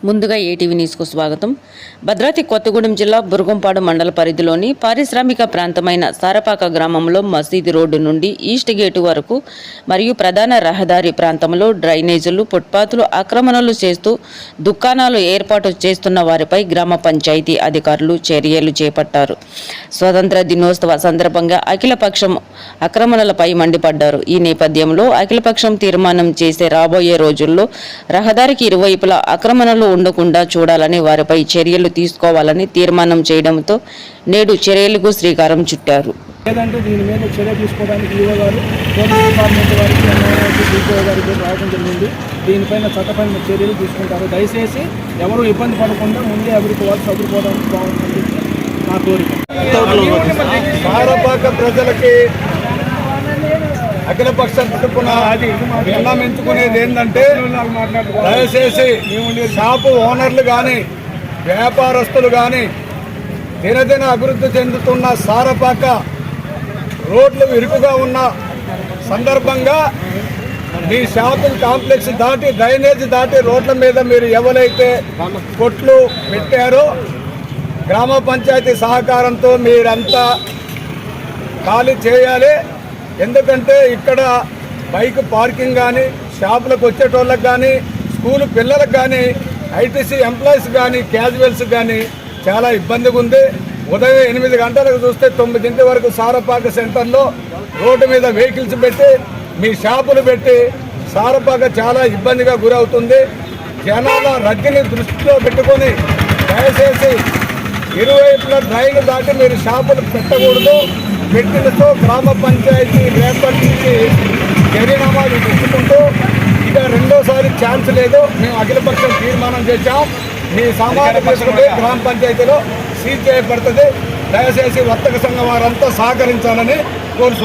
ముందుగా ఏటీవీ న్యూస్కు స్వాగతం. భద్రాద్రి కొత్తగూడెం జిల్లా బురుగుంపాడు మండల పరిధిలోని పారిశ్రామిక ప్రాంతమైన సారపాక గ్రామంలో మసీదు రోడ్డు నుండి ఈస్ట్ గేటు వరకు మరియు ప్రధాన రహదారి ప్రాంతంలో డ్రైనేజీలు, ఫుట్పాత్లు ఆక్రమణలు చేస్తూ దుకాణాలు ఏర్పాటు చేస్తున్న వారిపై గ్రామ పంచాయతీ అధికారులు చర్యలు చేపట్టారు. స్వతంత్ర దినోత్సవ సందర్భంగా అఖిలపక్షం ఆక్రమణలపై మండిపడ్డారు. ఈ నేపథ్యంలో అఖిలపక్షం తీర్మానం చేసే రాబోయే రోజుల్లో రహదారికి ఇరువైపులా ఆక్రమణలు ఉండకుండా చూడాలని, వారిపై చర్యలు తీసుకోవాలని తీర్మానం చేయడంతో నేడు చర్యలకు శ్రీకారం చుట్టారు. లేదంటే దీని మీద చర్య తీసుకోవడానికి ఈవో గారు, పోలీస్ డిపార్ట్మెంట్ వారికి, డిపిఓ గారికి రావడం జరిగింది. దీనిపైన చట్టపరమైన చర్యలు తీసుకుంటారు. దయచేసి ఎవరు ఇబ్బంది పడకుండా ముందే అభివృద్ధి బాగుంటుంది నా కోరిక. సారపాక ప్రజలకి అఖిలపక్షం తరపున విన్నవించుకునేది ఏంటంటే, దయచేసి షాపు ఓనర్లు కానీ వ్యాపారస్తులు కానీ దినదిన అభివృద్ధి చెందుతున్న సారపాక రోడ్లు ఇరుకుగా ఉన్న సందర్భంగా మీ షాపింగ్ కాంప్లెక్స్ దాటి, డ్రైనేజ్ దాటి రోడ్ల మీద మీరు ఎవరైతే కొట్లు పెట్టారో గ్రామ పంచాయతీ సహకారంతో మీరంతా ఖాళీ చేయాలి. ఎందుకంటే ఇక్కడ బైక్ పార్కింగ్ కానీ, షాపులకు వచ్చేటోళ్ళకి కానీ, స్కూల్ పిల్లలకు కానీ, ఐటీసీ ఎంప్లాయీస్ కానీ, క్యాజువల్స్ కానీ చాలా ఇబ్బందిగా ఉంది. ఉదయం 8 గంటలకు చూస్తే 9 వరకు సారపాక సెంటర్లో రోడ్డు మీద వెహికల్స్ పెట్టి, మీ షాపులు పెట్టి సారపాక చాలా ఇబ్బందిగా గురవుతుంది. జనాల రద్దీని దృష్టిలో పెట్టుకొని దయచేసి ఇరువైపుల డ్రైన్ దాటి మీరు షాపులు పెట్టకూడదు. పెట్టినతో గ్రామ పంచాయతీ రేపటి నుంచి జరినామాలు తీసుకుంటూ ఇక రెండోసారి ఛాన్స్ లేదు. మేము అఖిలపక్షం తీర్మానం చేశాం. మీ సామాన్య తీసుకుంటే గ్రామ పంచాయతీలో సీజ్ చేయబడుతుంది. దయచేసి వర్తక సంఘం వారంతా సహకరించాలని కోరుతున్నాం.